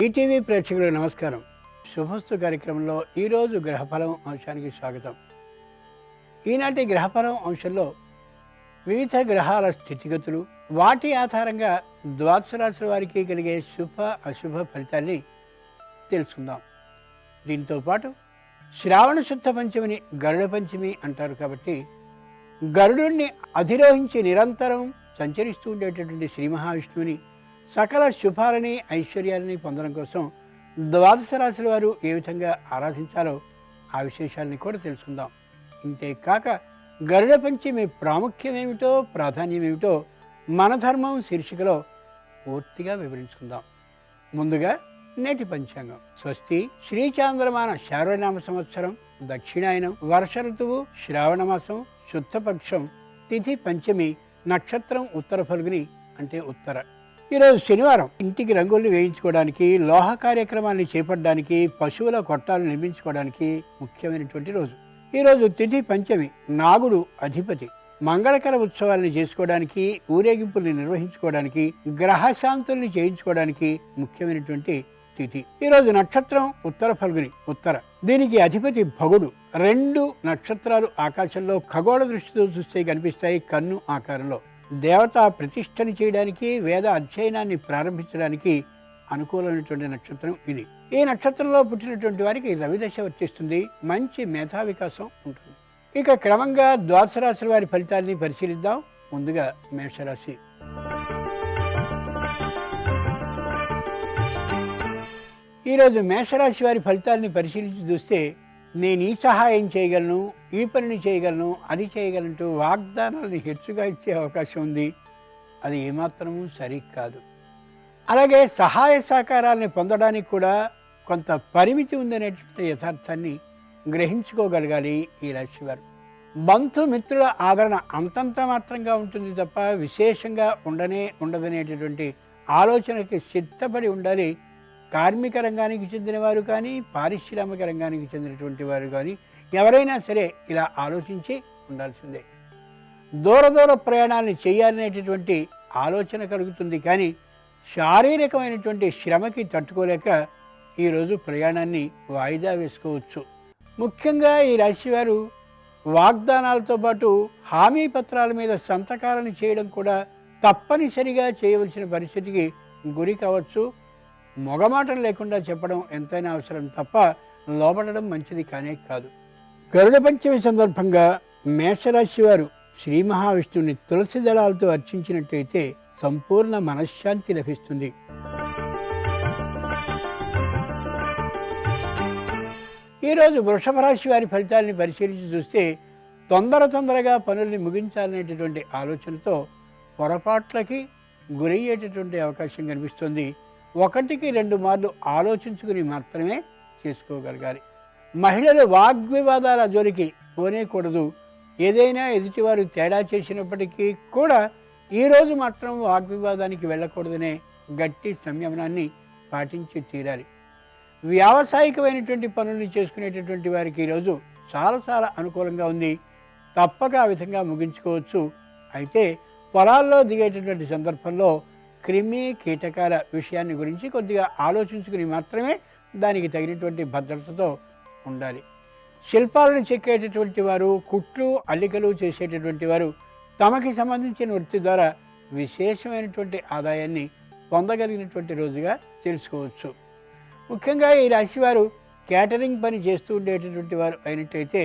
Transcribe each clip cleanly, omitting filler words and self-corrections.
ETV ప్రేక్షకులకు నమస్కారం. శుభస్తు కార్యక్రమంలో ఈరోజు గ్రహఫలం అంశానికి స్వాగతం. ఈనాటి గ్రహఫలం అంశంలో వివిధ గ్రహాల స్థితిగతులు, వాటి ఆధారంగా ద్వాదశ రాశుల వారికి కలిగే శుభ అశుభ ఫలితాన్ని తెలుసుకుందాం. దీంతోపాటు శ్రావణ శుద్ధ పంచమిని గరుడ పంచమి అంటారు కాబట్టి గరుడుని అధిరోహించి నిరంతరం సంచరిస్తూ ఉండేటటువంటి శ్రీ మహావిష్ణువుని సకల శుభాలని ఐశ్వర్యాలని పొందడం కోసం ద్వాదశ రాశుల వారు ఏ విధంగా ఆరాధించాలో ఆ విశేషాలని కూడా తెలుసుకుందాం. ఇంతేకాక గరుడ పంచమి ప్రాముఖ్యం ఏమిటో, ప్రాధాన్యం ఏమిటో మన ధర్మం శీర్షికలో పూర్తిగా వివరించుకుందాం. ముందుగా నేటి పంచాంగం. స్వస్తి శ్రీచాంద్రమాన శార్వనామ సంవత్సరం, దక్షిణాయనం, వర్ష ఋతువు, శ్రావణమాసం, శుద్ధపక్షం, తిథి పంచమి, నక్షత్రం ఉత్తర ఫల్గుని అంటే ఉత్తర. ఈరోజు శనివారం. ఇంటికి రంగుల్ని వేయించుకోవడానికి, లోహ కార్యక్రమాన్ని చేపట్టడానికి, పశువుల కొట్టాలు నిర్మించుకోవడానికి ముఖ్యమైనటువంటి రోజు. ఈరోజు తిథి పంచమి, నాగుడు అధిపతి. మంగళకర ఉత్సవాలను చేసుకోవడానికి, ఊరేగింపుల్ని నిర్వహించుకోవడానికి, గ్రహశాంతుల్ని చేయించుకోవడానికి ముఖ్యమైనటువంటి తిథి. ఈరోజు నక్షత్రం ఉత్తర ఫల్గుని ఉత్తర. దీనికి అధిపతి భగుడు. 2 నక్షత్రాలు ఆకాశంలో ఖగోళ దృష్టితో చూస్తే కనిపిస్తాయి కన్ను ఆకారంలో. దేవతా ప్రతిష్టని చేయడానికి, వేద అధ్యయనాన్ని ప్రారంభించడానికి అనుకూలమైనటువంటి నక్షత్రం ఇది. ఈ నక్షత్రంలో పుట్టినటువంటి వారికి రవిదశ వర్తిస్తుంది. మంచి మేధా వికాసం ఉంటుంది. ఇక క్రమంగా ద్వాదశ రాశుల వారి ఫలితాలని పరిశీలిద్దాం. ముందుగా మేషరాశి. ఈరోజు మేషరాశి వారి ఫలితాలని పరిశీలించి చూస్తే, నేను ఈ సహాయం చేయగలను, ఈ పనిని చేయగలను, అది చేయగలంటూ వాగ్దానాలను హెచ్చుగా ఇచ్చే అవకాశం ఉంది. అది ఏమాత్రము సరికాదు. అలాగే సహాయ సహకారాలని పొందడానికి కూడా కొంత పరిమితి ఉందనేటువంటి యథార్థాన్ని గ్రహించుకోగలగాలి ఈ రాశివారు. బంధుమిత్రుల ఆదరణ అంతంత మాత్రంగా ఉంటుంది తప్ప విశేషంగా ఉండదనేటటువంటి ఆలోచనకి సిద్ధపడి ఉండాలి. కార్మిక రంగానికి చెందినవారు కానీ, పారిశ్రామిక రంగానికి చెందినటువంటి వారు కానీ ఎవరైనా సరే ఇలా ఆలోచించి ఉండాల్సిందే. దూర ప్రయాణాలను చేయాలనేటటువంటి ఆలోచన కలుగుతుంది కానీ శారీరకమైనటువంటి శ్రమకి తట్టుకోలేక ఈరోజు ప్రయాణాన్ని వాయిదా వేసుకోవచ్చు. ముఖ్యంగా ఈ రాశివారు వాగ్దానాలతో పాటు హామీ పత్రాల మీద సంతకాలను చేయడం కూడా తప్పనిసరిగా చేయవలసిన పరిస్థితికి గురి కావచ్చు. మొగమాటం లేకుండా చెప్పడం ఎంతైనా అవసరం తప్ప లోబడడం మంచిది కానే కాదు. గరుడ పంచమి సందర్భంగా మేషరాశి వారు శ్రీ మహావిష్ణువుని తులసి దళాలతో అర్చించినట్టయితే సంపూర్ణ మనశ్శాంతి లభిస్తుంది. ఈరోజు వృషభ రాశి వారి ఫలితాలని పరిశీలించి చూస్తే, తొందరగా పనుల్ని ముగించాలనేటటువంటి ఆలోచనతో పొరపాట్లకి గురయ్యేటటువంటి అవకాశం కనిపిస్తుంది. 1కి 2 మార్లు ఆలోచించుకుని మాత్రమే చేసుకోగలగాలి. మహిళలు వాగ్వివాదాల జోలికి పోనేకూడదు. ఏదైనా ఎదుటివారు తేడా చేసినప్పటికీ కూడా ఈరోజు మాత్రం వాగ్వివాదానికి వెళ్ళకూడదనే గట్టి సంయమనాన్ని పాటించి తీరాలి. వ్యావసాయికమైనటువంటి పనుల్ని చేసుకునేటటువంటి వారికి ఈరోజు చాలా అనుకూలంగా ఉంది. తప్పక ఆ విధంగా ముగించుకోవచ్చు. అయితే పొలాల్లో దిగేటటువంటి సందర్భంలో క్రిమి కీటకాల విషయాన్ని గురించి కొద్దిగా ఆలోచించుకుని మాత్రమే దానికి తగినటువంటి భద్రతతో ఉండాలి. శిల్పాలను చెక్కేటటువంటి వారు, కుట్లు అల్లికలు చేసేటటువంటి వారు తమకి సంబంధించిన వృత్తి ద్వారా విశేషమైనటువంటి ఆదాయాన్ని పొందగలిగినటువంటి రోజుగా తెలుసుకోవచ్చు. ముఖ్యంగా ఈ రాశివారు క్యాటరింగ్ పని చేస్తూ ఉండేటటువంటి వారు అయినట్టయితే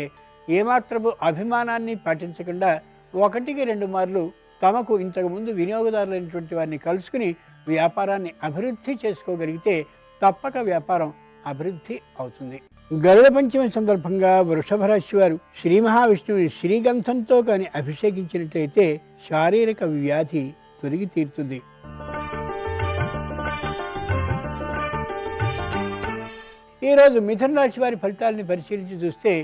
ఏమాత్రపు అభిమానాన్ని పాటించకుండా 1కి 2 మార్లు తమకు ఇంతకుముందు వినియోగదారులైనటువంటి వారిని కలుసుకుని వ్యాపారాన్ని అభివృద్ధి చేసుకోగలిగితే తప్పక వ్యాపారం అభివృద్ధి అవుతుంది. గరుడ పంచమి సందర్భంగా వృషభ రాశి వారు శ్రీ మహావిష్ణువుని శ్రీగంధంతో కానీ అభిషేకించినట్లయితే శారీరక వ్యాధి తొలగి తీరుతుంది. ఈరోజు మిథున రాశి వారి ఫలితాలని పరిశీలించి చూస్తే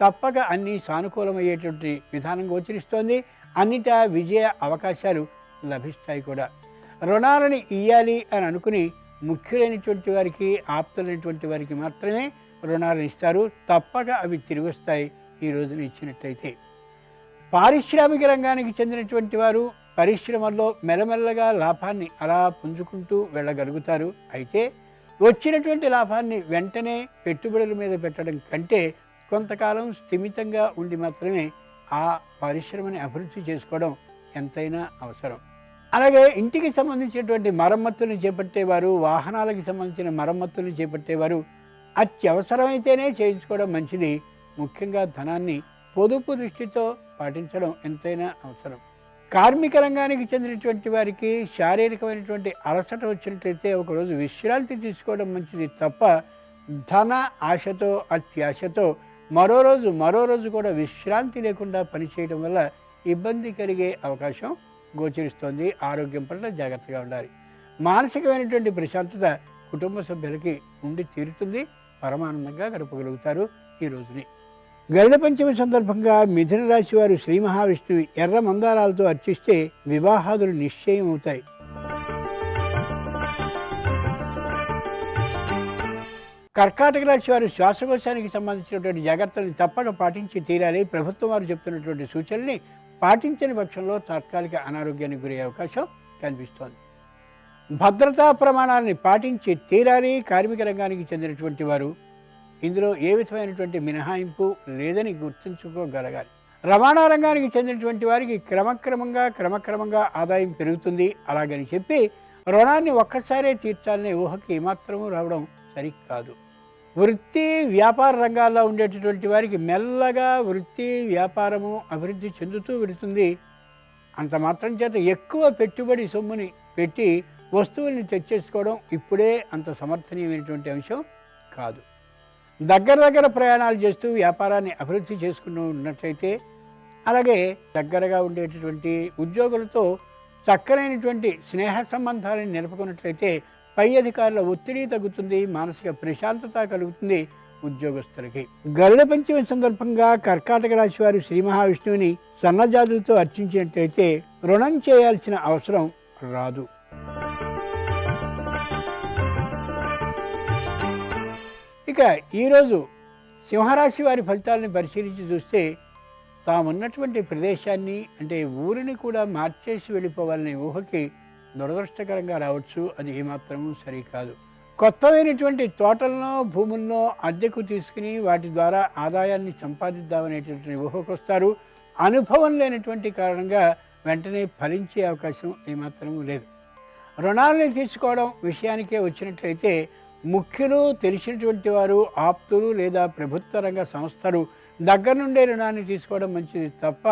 తప్పక అన్నీ సానుకూలమయ్యేటువంటి విధానం గోచరిస్తోంది. అన్నిటా విజయ అవకాశాలు లభిస్తాయి కూడా. రుణాలని ఇయ్యాలి అని అనుకుని ముఖ్యులైనటువంటి వారికి, ఆప్తులైనటువంటి వారికి మాత్రమే రుణాలను ఇస్తారు. తప్పక అవి తిరిగి వస్తాయి ఈ రోజున ఇచ్చినట్లయితే. పారిశ్రామిక రంగానికి చెందినటువంటి వారు పరిశ్రమల్లో మెల్లమెల్లగా లాభాన్ని అలా పుంజుకుంటూ వెళ్ళగలుగుతారు. అయితే వచ్చినటువంటి లాభాన్ని వెంటనే పెట్టుబడుల మీద పెట్టడం కంటే కొంతకాలం స్థిమితంగా ఉండి మాత్రమే ఆ పరిశ్రమని అభివృద్ధి చేసుకోవడం ఎంతైనా అవసరం. అలాగే ఇంటికి సంబంధించినటువంటి మరమ్మతులను చేపట్టేవారు, వాహనాలకు సంబంధించిన మరమ్మతులను చేపట్టేవారు అత్యవసరమైతేనే చేయించుకోవడం మంచిది. ముఖ్యంగా ధనాన్ని పొదుపు దృష్టితో పాటించడం ఎంతైనా అవసరం. కార్మిక రంగానికి చెందినటువంటి వారికి శారీరకమైనటువంటి అలసట వచ్చినట్లయితే ఒకరోజు విశ్రాంతి తీసుకోవడం మంచిది తప్ప ధన ఆశతో అత్యాశతో మరో రోజు కూడా విశ్రాంతి లేకుండా పనిచేయడం వల్ల ఇబ్బంది కలిగే అవకాశం గోచరిస్తోంది. ఆరోగ్యం పట్ల జాగ్రత్తగా ఉండాలి. మానసికమైనటువంటి ప్రశాంతత కుటుంబ సభ్యులకి ఉండి తీరుతుంది. పరమానందంగా గడపగలుగుతారు ఈ రోజుని. గరుడ పంచమి సందర్భంగా మిథున రాశి వారు శ్రీ మహావిష్ణువు ఎర్ర మందారాలతో అర్చిస్తే వివాహాదులు నిశ్చయం అవుతాయి. కర్కాటక రాశి వారు శ్వాసకోశానికి సంబంధించినటువంటి జాగ్రత్తలను తప్పక పాటించి తీరాలి. ప్రభుత్వం వారు చెప్తున్నటువంటి సూచనల్ని పాటించని పక్షంలో తాత్కాలిక అనారోగ్యానికి గురయ్యే అవకాశం కనిపిస్తోంది. భద్రతా ప్రమాణాలని పాటించి తీరాలి. కార్మిక రంగానికి చెందినటువంటి వారు ఇందులో ఏ విధమైనటువంటి మినహాయింపు లేదని గుర్తుంచుకోగలగాలి. రవాణా రంగానికి చెందినటువంటి వారికి క్రమక్రమంగా ఆదాయం పెరుగుతుంది. అలాగని చెప్పి రుణాన్ని ఒక్కసారే తీర్చాలనే ఊహకి ఏమాత్రమూ రావడం సరికాదు. వృత్తి వ్యాపార రంగాల్లో ఉండేటటువంటి వారికి మెల్లగా వృత్తి వ్యాపారము అభివృద్ధి చెందుతూ వెళుతుంది. అంత మాత్రం చేత ఎక్కువ పెట్టుబడి సొమ్ముని పెట్టి వస్తువుల్ని తెచ్చేసుకోవడం ఇప్పుడే అంత సమర్థనీయమైనటువంటి అంశం కాదు. దగ్గర ప్రయాణాలు చేస్తూ వ్యాపారాన్ని అభివృద్ధి చేసుకుని ఉన్నట్లయితే, అలాగే దగ్గరగా ఉండేటటువంటి ఉద్యోగులతో చక్కనైనటువంటి స్నేహ సంబంధాలను నిలుపుకున్నట్లయితే పై అధికారుల ఒత్తిడి తగ్గుతుంది. మానసిక ప్రశాంతత కలుగుతుంది ఉద్యోగస్తులకి. గరుడ పంచమి సందర్భంగా కర్కాటక రాశి వారు శ్రీ మహావిష్ణువుని సన్నజాజులతో అర్చించినట్లయితే రుణం చేయాల్సిన అవసరం రాదు. ఇక ఈరోజు సింహరాశి వారి ఫలితాలను పరిశీలించి చూస్తే తామున్నటువంటి ప్రదేశాన్ని అంటే ఊరిని కూడా మార్చేసి వెళ్ళిపోవాలనే ఊహకి దురదృష్టకరంగా రావచ్చు. అది ఏమాత్రమూ సరికాదు. కొత్తమైనటువంటి తోటలను భూములను అద్దెకు తీసుకుని వాటి ద్వారా ఆదాయాన్ని సంపాదిద్దామనేటటువంటి ఊహకు వస్తారు. అనుభవం లేనటువంటి కారణంగా వెంటనే ఫలించే అవకాశం ఏమాత్రమూ లేదు. రుణాలని తీసుకోవడం విషయానికే వచ్చినట్లయితే ముఖ్యులు, తెలిసినటువంటి వారు, ఆప్తులు లేదా ప్రభుత్వ రంగ సంస్థలు దగ్గర నుండే రుణాన్ని తీసుకోవడం మంచిది తప్ప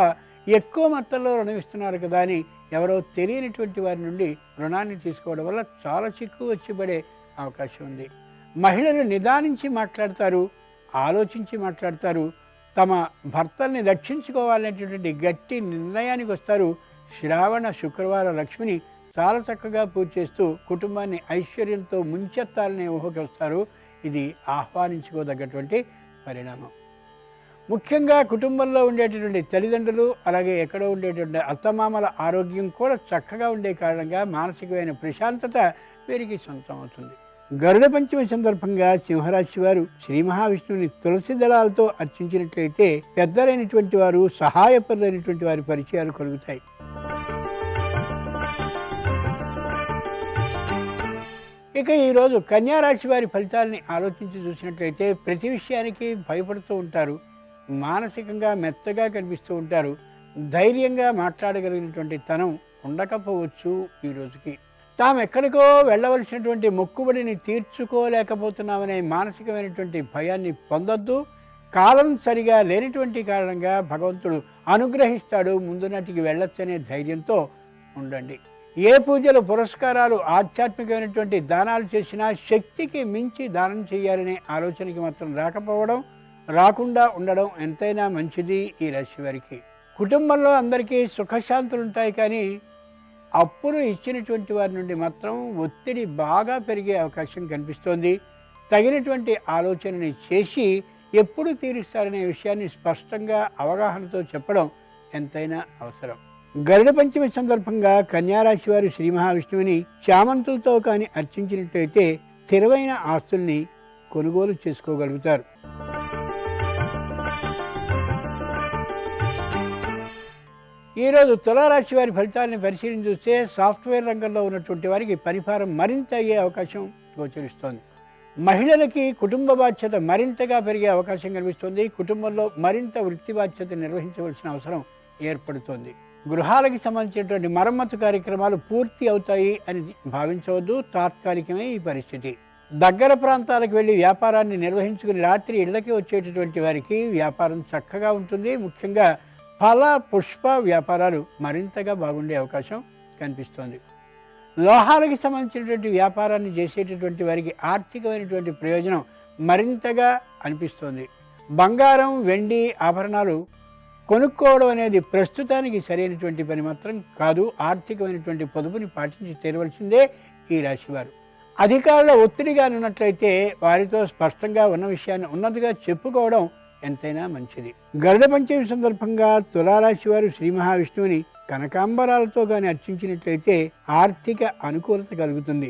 ఎక్కువ మొత్తంలో రుణం ఇస్తున్నారు కదా అని ఎవరో తెలియనటువంటి వారి నుండి రుణాన్ని తీసుకోవడం వల్ల చాలా చిక్కు వచ్చి పడే అవకాశం ఉంది. మహిళలు నిదానించి మాట్లాడతారు, ఆలోచించి మాట్లాడతారు. తమ భర్తల్ని రక్షించుకోవాలనేటటువంటి గట్టి నిర్ణయానికి వస్తారు. శ్రావణ శుక్రవార లక్ష్మిని చాలా చక్కగా పూజ చేస్తూ కుటుంబాన్ని ఐశ్వర్యంతో ముంచెత్తాలనే ఊహకి వస్తారు. ఇది ఆహ్వానించుకోదగ్గటువంటి పరిణామం. ముఖ్యంగా కుటుంబంలో ఉండేటటువంటి తల్లిదండ్రులు, అలాగే ఎక్కడో ఉండేటువంటి అత్తమామల ఆరోగ్యం కూడా చక్కగా ఉండే కారణంగా మానసికమైన ప్రశాంతత వీరికి సొంతం అవుతుంది. గరుడ పంచమి సందర్భంగా సింహరాశి వారు శ్రీ మహావిష్ణువుని తులసి దళాలతో అర్చించినట్లయితే పెద్దలైనటువంటి వారు, సహాయపరులైనటువంటి వారి పరిచయాలు కలుగుతాయి. ఇక ఈరోజు కన్యారాశి వారి ఫలితాలని ఆలోచించి చూసినట్లయితే ప్రతి విషయానికి భయపడుతూ ఉంటారు. మానసికంగా మెత్తగా కనిపిస్తూ ఉంటారు. ధైర్యంగా మాట్లాడగలిగినటువంటి తనం ఉండకపోవచ్చు. ఈ రోజుకి తాము ఎక్కడికో వెళ్ళవలసినటువంటి మొక్కుబడిని తీర్చుకోలేకపోతున్నామనే మానసికమైనటువంటి భయాన్ని పొందొద్దు. కాలం సరిగా లేనటువంటి కారణంగా భగవంతుడు అనుగ్రహిస్తాడు. ముందు నాటికి వెళ్ళొచ్చనే ధైర్యంతో ఉండండి. ఏ పూజలు, పురస్కారాలు, ఆధ్యాత్మికమైనటువంటి దానాలు చేసినా శక్తికి మించి దానం చేయాలనే ఆలోచనకి మాత్రం రాకుండా ఉండడం ఎంతైనా మంచిది ఈ రాశి వారికి. కుటుంబంలో అందరికీ సుఖశాంతులు ఉంటాయి, కానీ అప్పులు ఇచ్చినటువంటి వారి నుండి మాత్రం ఒత్తిడి బాగా పెరిగే అవకాశం కనిపిస్తోంది. తగినటువంటి ఆలోచనని చేసి ఎప్పుడు తీరుస్తారనే విషయాన్ని స్పష్టంగా అవగాహనతో చెప్పడం ఎంతైనా అవసరం. గరుడ పంచమి సందర్భంగా కన్యారాశి వారు శ్రీ మహావిష్ణువుని చామంతులతో కానీ అర్చించినట్లయితే స్థిరమైన ఆస్తుల్ని కొనుగోలు చేసుకోగలుగుతారు. ఈరోజు తులారాశి వారి ఫలితాలను పరిశీలించి చూస్తే సాఫ్ట్వేర్ రంగంలో ఉన్నటువంటి వారికి పనిభారం మరింత అయ్యే అవకాశం గోచరిస్తోంది. మహిళలకి కుటుంబ బాధ్యత మరింతగా పెరిగే అవకాశం కనిపిస్తుంది. కుటుంబంలో మరింత వృత్తి బాధ్యత నిర్వహించవలసిన అవసరం ఏర్పడుతోంది. గృహాలకి సంబంధించినటువంటి మరమ్మతు కార్యక్రమాలు పూర్తి అవుతాయి అని భావించవద్దు. తాత్కాలికమే ఈ పరిస్థితి. దగ్గర ప్రాంతాలకు వెళ్ళి వ్యాపారాన్ని నిర్వహించుకుని రాత్రి ఇళ్లకి వచ్చేటటువంటి వారికి వ్యాపారం చక్కగా ఉంటుంది. ముఖ్యంగా ఫల పుష్ప వ్యాపారాలు మరింతగా బాగుండే అవకాశం కనిపిస్తోంది. లోహాలకి సంబంధించినటువంటి వ్యాపారాన్ని చేసేటటువంటి వారికి ఆర్థికమైనటువంటి ప్రయోజనం మరింతగా అనిపిస్తోంది. బంగారం, వెండి ఆభరణాలు కొనుక్కోవడం అనేది ప్రస్తుతానికి సరైనటువంటి పని మాత్రం కాదు. ఆర్థికమైనటువంటి పొదుపుని పాటించి తీరవలసిందే ఈ రాశివారు. అధికారుల ఒత్తిడిగా ఉన్నట్లయితే వారితో స్పష్టంగా ఉన్న విషయాన్ని ఉన్నదిగా చెప్పుకోవడం ఎంతైనా మంచిది. గరుడ పంచమి సందర్భంగా తులారాశి వారు శ్రీ మహావిష్ణువుని కనకాంబరాలతో కానీ అర్చించినట్లయితే ఆర్థిక అనుకూలత కలుగుతుంది.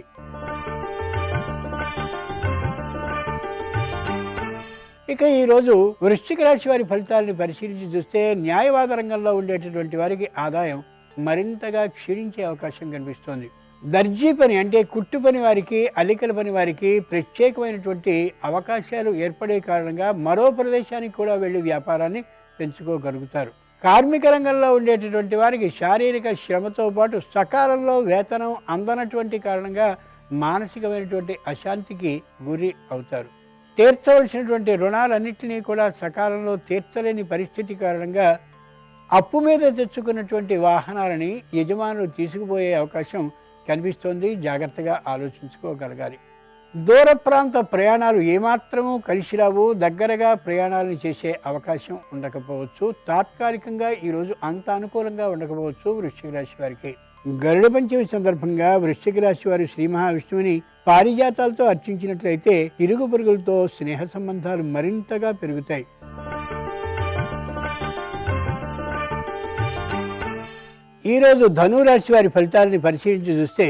ఇక ఈరోజు వృశ్చిక రాశి వారి ఫలితాలను పరిశీలించి చూస్తే న్యాయవాద రంగంలో ఉండేటటువంటి వారికి ఆదాయం మరింతగా క్షీణించే అవకాశం కనిపిస్తోంది. దర్జీ పని అంటే కుట్టు పని వారికి, అల్లికల పని వారికి ప్రత్యేకమైనటువంటి అవకాశాలు ఏర్పడే కారణంగా మరో ప్రదేశానికి కూడా వెళ్ళి వ్యాపారాన్ని పెంచుకోగలుగుతారు. కార్మిక రంగంలో ఉండేటటువంటి వారికి శారీరక శ్రమతో పాటు సకాలంలో వేతనం అందనటువంటి కారణంగా మానసికమైనటువంటి అశాంతికి గురి అవుతారు. తీర్చవలసినటువంటి రుణాలన్నింటినీ కూడా సకాలంలో తీర్చలేని పరిస్థితి కారణంగా అప్పు మీద తెచ్చుకున్నటువంటి వాహనాలని యజమానులు తీసుకుపోయే అవకాశం కనిపిస్తోంది. జాగ్రత్తగా ఆలోచించుకోగలగాలి. దూర ప్రాంత ప్రయాణాలు ఏమాత్రమూ కలిసి రావు. దగ్గరగా ప్రయాణాలను చేసే అవకాశం ఉండకపోవచ్చు. తాత్కాలికంగా ఈరోజు అంత అనుకూలంగా ఉండకపోవచ్చు వృశ్చిక రాశి వారికి. గరుడ పంచమి సందర్భంగా వృశ్చిక రాశి వారు శ్రీ మహావిష్ణువుని పారిజాతాలతో అర్చించినట్లయితే ఇరుగు పొరుగులతో స్నేహ సంబంధాలు మరింతగా పెరుగుతాయి. ఈరోజు ధనురాశి వారి ఫలితాలని పరిశీలించి చూస్తే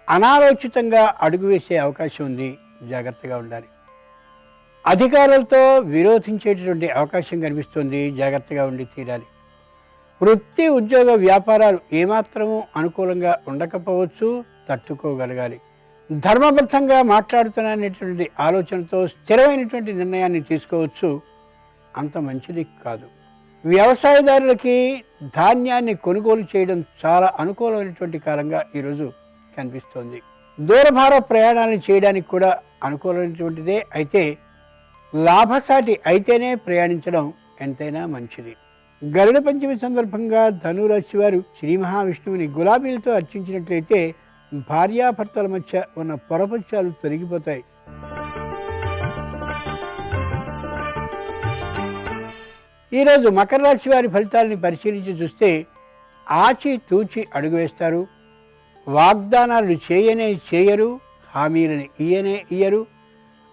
అనాలోచితంగా అడుగు వేసే అవకాశం ఉంది. జాగ్రత్తగా ఉండాలి. అధికారులతో విరోధించేటటువంటి అవకాశం కనిపిస్తుంది. జాగ్రత్తగా ఉండి తీరాలి. వృత్తి, ఉద్యోగ, వ్యాపారాలు ఏమాత్రమూ అనుకూలంగా ఉండకపోవచ్చు. తట్టుకోగలగాలి. ధర్మబద్ధంగా మాట్లాడుతున్నటువంటి ఆలోచనతో స్థిరమైనటువంటి నిర్ణయాన్ని తీసుకోవచ్చు. అంత మంచిది కాదు. వ్యవసాయదారులకి ధాన్యాన్ని కొనుగోలు చేయడం చాలా అనుకూలమైనటువంటి కాలంగా ఈరోజు కనిపిస్తోంది. దూరభార ప్రయాణాలను చేయడానికి కూడా అనుకూలమైనటువంటిదే. అయితే లాభసాటి అయితేనే ప్రయాణించడం ఎంతైనా మంచిది. గరుడ పంచమి సందర్భంగా ధనురాశి వారు శ్రీ మహావిష్ణువుని గులాబీలతో అర్చించినట్లయితే భార్యాభర్తల మధ్య ఉన్న పొరపక్షాలు తొలగిపోతాయి. ఈరోజు మకర రాశి వారి ఫలితాలని పరిశీలించి చూస్తే ఆచి తూచి అడుగు వేస్తారు. వాగ్దానాలు చేయరు, హామీలను ఇయ్యరు.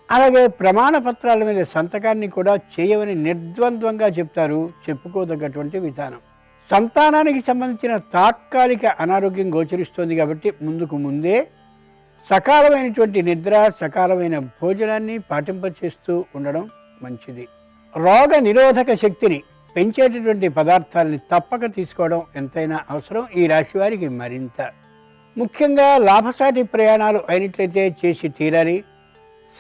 అలాగే ప్రమాణ పత్రాల మీద సంతకాన్ని కూడా చేయవని నిర్ద్వంద్వంగా చెప్తారు. చెప్పుకోదగ్గటువంటి విధానం. సంతానానికి సంబంధించిన తాత్కాలిక అనారోగ్యం గోచరిస్తోంది కాబట్టి ముందే సకాలమైనటువంటి నిద్ర, సకాలమైన భోజనాన్ని పాటింపచేస్తూ ఉండడం మంచిది. రోగ నిరోధక శక్తిని పెంచేటటువంటి పదార్థాలని తప్పక తీసుకోవడం ఎంతైనా అవసరం ఈ రాశి వారికి మరింత. ముఖ్యంగా లాభసాటి ప్రయాణాలు అయినట్లయితే చేసి తీరాలి.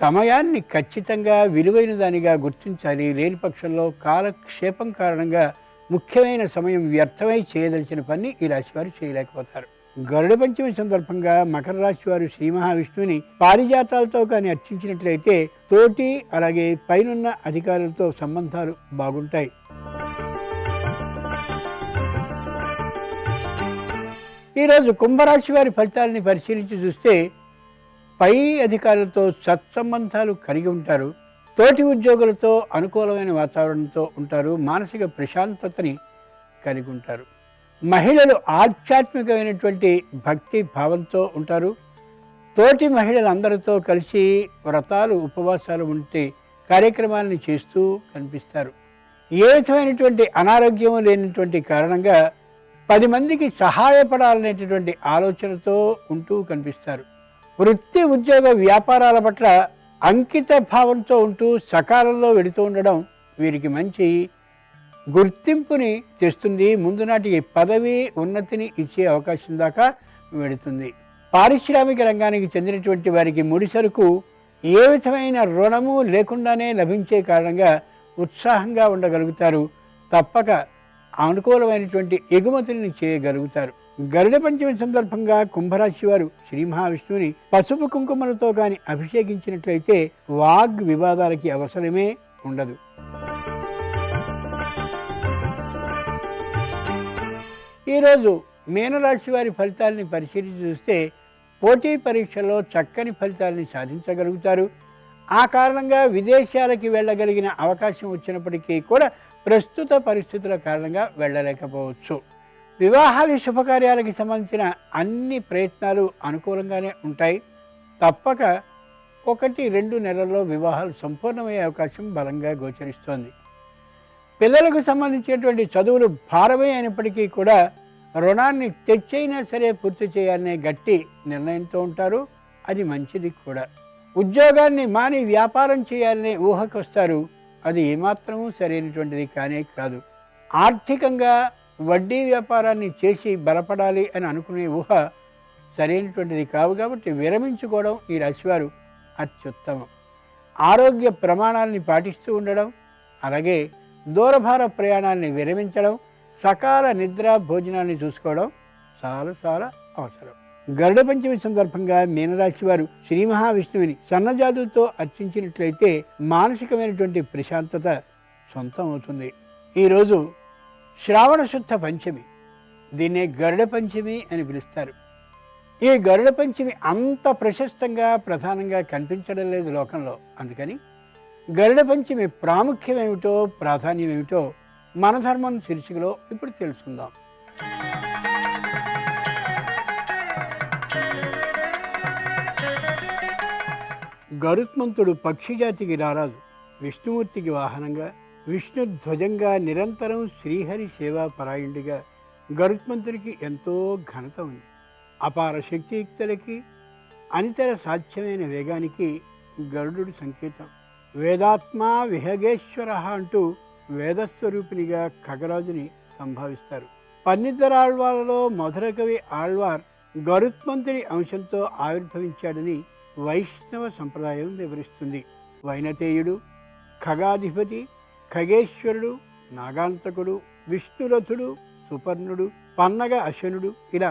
సమయాన్ని ఖచ్చితంగా విలువైన దానిగా గుర్తించాలి. లేని పక్షంలో కాలక్షేపం కారణంగా ముఖ్యమైన సమయం వ్యర్థమై చేయదలిచిన పని ఈ రాశివారు చేయలేకపోతారు. గరుడ పంచమి సందర్భంగా మకర రాశి వారు శ్రీ మహావిష్ణువుని పారిజాతాలతో కానీ అర్చించినట్లయితే తోటి అలాగే పైనున్న అధికారులతో సంబంధాలు బాగుంటాయి. ఈరోజు కుంభరాశి వారి ఫలితాలని పరిశీలించి చూస్తే పై అధికారులతో సత్సంబంధాలు కలిగి ఉంటారు. తోటి ఉద్యోగులతో అనుకూలమైన వాతావరణంతో ఉంటారు. మానసిక ప్రశాంతతని కలిగి ఉంటారు. మహిళలు ఆధ్యాత్మికమైనటువంటి భక్తి భావంతో ఉంటారు. తోటి మహిళలందరితో కలిసి వ్రతాలు, ఉపవాసాలు ఉంటే కార్యక్రమాలను చేస్తూ కనిపిస్తారు. ఏ విధమైనటువంటి అనారోగ్యం లేనటువంటి కారణంగా 10 మందికి సహాయపడాలనేటటువంటి ఆలోచనతో ఉంటూ కనిపిస్తారు. వృత్తి, ఉద్యోగ, వ్యాపారాల పట్ల అంకిత భావంతో ఉంటూ సకాలంలో వెళుతూ ఉండడం వీరికి మంచి గుర్తింపుని తెస్తుంది. ముందు నాటికి పదవి ఉన్నతిని ఇచ్చే అవకాశం దాకా వెళుతుంది. పారిశ్రామిక రంగానికి చెందినటువంటి వారికి ముడిసరుకు ఏ విధమైన రుణము లేకుండానే లభించే కారణంగా ఉత్సాహంగా ఉండగలుగుతారు. తప్పక అనుకూలమైనటువంటి ఎగుమతుల్ని చేయగలుగుతారు. గరుడ పంచమి సందర్భంగా కుంభరాశి వారు శ్రీ మహావిష్ణువుని పసుపు కుంకుమలతో కానీ అభిషేకించినట్లయితే వాగ్ వివాదాలకి అవసరమే ఉండదు. ఈరోజు మీనరాశి వారి ఫలితాలని పరిశీలించి చూస్తే పోటీ పరీక్షల్లో చక్కని ఫలితాలని సాధించగలుగుతారు. ఆ కారణంగా విదేశాలకి వెళ్ళగలిగిన అవకాశం వచ్చినప్పటికీ కూడా ప్రస్తుత పరిస్థితుల కారణంగా వెళ్ళలేకపోవచ్చు. వివాహాది శుభకార్యాలకి సంబంధించిన అన్ని ప్రయత్నాలు అనుకూలంగానే ఉంటాయి. తప్పక 1-2 నెలల్లో వివాహాలు సంపూర్ణమయ్యే అవకాశం బలంగా గోచరిస్తోంది. పిల్లలకు సంబంధించినటువంటి చదువులు భారమే అయినప్పటికీ కూడా రుణాన్ని తెచ్చైనా సరే పూర్తి చేయాలనే గట్టి నిర్ణయంతో ఉంటారు. అది మంచిది కూడా. ఉద్యోగాన్ని మాని వ్యాపారం చేయాలనే ఊహకు వస్తారు. అది ఏమాత్రమూ సరైనటువంటిది కానే కాదు. ఆర్థికంగా వడ్డీ వ్యాపారాన్ని చేసి బలపడాలి అని అనుకునే ఊహ సరైనటువంటిది కావు. కాబట్టి విరమించుకోవడం ఈ రాశివారు అత్యుత్తమం. ఆరోగ్య ప్రమాణాలని పాటిస్తూ ఉండడం, అలాగే దూరభార ప్రయాణాన్ని విరమించడం, సకాల నిద్ర భోజనాన్ని చూసుకోవడం చాలా చాలా అవసరం. గరుడ పంచమి సందర్భంగా మీనరాశి వారు శ్రీ మహావిష్ణువుని సన్నజాతులతో అర్చించినట్లయితే మానసికమైనటువంటి ప్రశాంతత సొంతం అవుతుంది. ఈరోజు శ్రావణ శుద్ధ పంచమి, దీన్నే గరుడ పంచమి అని పిలుస్తారు. ఈ గరుడ పంచమి అంత ప్రశస్తంగా ప్రధానంగా కనిపించడం లేదు లోకంలో. అందుకని గరుడ పంచమి ప్రాముఖ్యం ఏమిటో ప్రాధాన్యం ఏమిటో మన ధర్మం శీర్షికలో ఇప్పుడు తెలుసుకుందాం. గరుత్మంతుడు పక్షిజాతికి రారాజు. విష్ణుమూర్తికి వాహనంగా, విష్ణు ధ్వజంగా నిరంతరం శ్రీహరి సేవా పరాయణుడిగా గరుత్మంతుడికి ఎంతో ఘనత ఉంది. అపార శక్తియుక్తులకి అనితర సాధ్యమైన వేగానికి గరుడు సంకేతం. వేదాత్మా విహగేశ్వర అంటూ వేదస్వరూపినిగా ఖగరాజుని సంభావిస్తారు. పన్నిద్దరాళ్వార్లలో మధుర కవి ఆళ్వార్ గరుత్మంతుడి అంశంతో ఆవిర్భవించాడని వైష్ణవ సంప్రదాయం వివరిస్తుంది. వైనతేయుడు, ఖగాధిపతి, ఖగేశ్వరుడు, నాగాంతకుడు, విష్ణురథుడు, సుపర్ణుడు, పన్నగ అశనుడు, ఇలా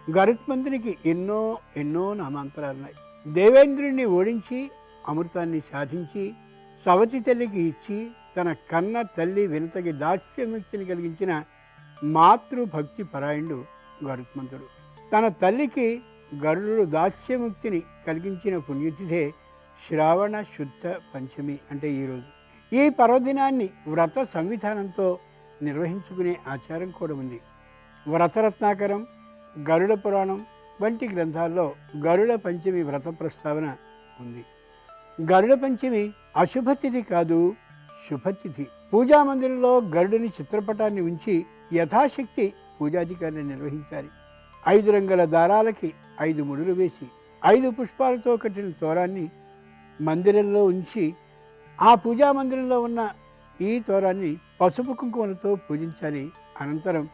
గరుత్మంతునికి ఎన్నో ఎన్నో నామాంతరాలున్నాయి. దేవేంద్రుణ్ణి ఓడించి అమృతాన్ని సాధించి సవతి తల్లికి ఇచ్చి తన కన్న తల్లి వినతకి దాస్యముక్తిని కలిగించిన మాతృభక్తి పరాయణుడు గరుత్మంతుడు. తన తల్లికి గరుడు దాస్యముక్తిని కలిగించిన పుణ్యతిథే శ్రావణ శుద్ధ పంచమి అంటే ఈరోజు. ఈ పర్వదినాన్ని వ్రత సంవిధానంతో నిర్వహించుకునే ఆచారం కూడా ఉంది. వ్రతరత్నాకరం, గరుడ పురాణం వంటి గ్రంథాల్లో గరుడ పంచమి వ్రత ప్రస్తావన ఉంది. గరుడ పంచమి అశుభతిథి కాదు, శుభతిథి. పూజామందిరంలో గరుడుని చిత్రపటాన్ని ఉంచి యథాశక్తి పూజాధికారిని నిర్వహించాలి. 5 రంగుల దారాలకి 5 ముడులు వేసి 5 పుష్పాలతో కట్టిన తోరాన్ని మందిరంలో ఉంచి ఆ పూజామందిరంలో ఉన్న ఈ తోరాన్ని పసుపు కుంకుమలతో పూజించాలి. అనంతరం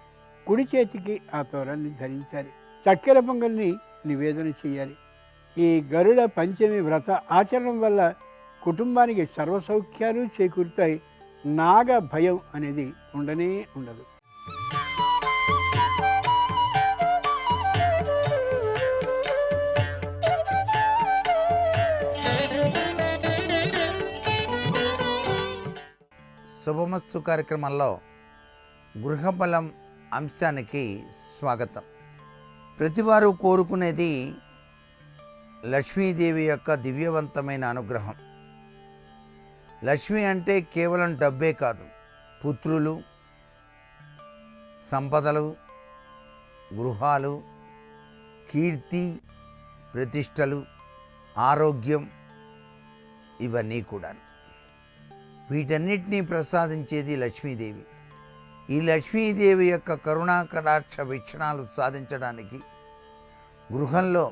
కుడి చేతికి ఆ తోరాన్ని ధరించాలి. చక్కెర పొంగల్ని నివేదన చేయాలి. ఈ గరుడ పంచమి వ్రత ఆచరణం వల్ల కుటుంబానికి సర్వసౌఖ్యాలు చేకూరుతాయి. నాగ భయం అనేది ఉండనే ఉండదు. శుభమస్తు కార్యక్రమంలో గృహబలం అంశానికి స్వాగతం. ప్రతివారు కోరుకునేది లక్ష్మీదేవి యొక్క దివ్యవంతమైన అనుగ్రహం. లక్ష్మి అంటే కేవలం డబ్బే కాదు, పుత్రులు, సంపదలు, గృహాలు, కీర్తి, ప్రతిష్టలు, ఆరోగ్యం, ఇవన్నీ కూడా. వీటన్నిటినీ ప్రసాదించేది లక్ష్మీదేవి. ఈ లక్ష్మీదేవి యొక్క కరుణా కటాక్ష వీక్షణాలు సాధించడానికి గృహంలో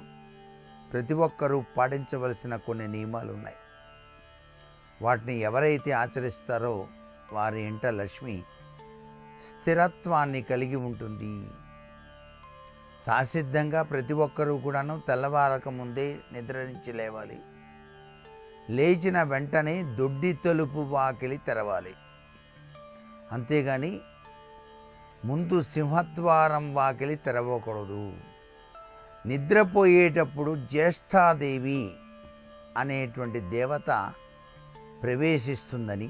ప్రతి ఒక్కరూ పాటించవలసిన కొన్ని నియమాలు ఉన్నాయి. వాటిని ఎవరైతే ఆచరిస్తారో వారి ఇంట లక్ష్మి స్థిరత్వాన్ని కలిగి ఉంటుంది. సహసిద్ధంగా ప్రతి ఒక్కరూ కూడాను తెల్లవారక ముందే నిద్ర నుంచి లేవాలి. లేచిన వెంటనే దొడ్డి తలుపు వాకిలి తెరవాలి. అంతేగాని ముందు సింహద్వారం వాకిలి తెరవకూడదు. నిద్రపోయేటప్పుడు జ్యేష్ఠాదేవి అనేటువంటి దేవత ప్రవేశిస్తుందని,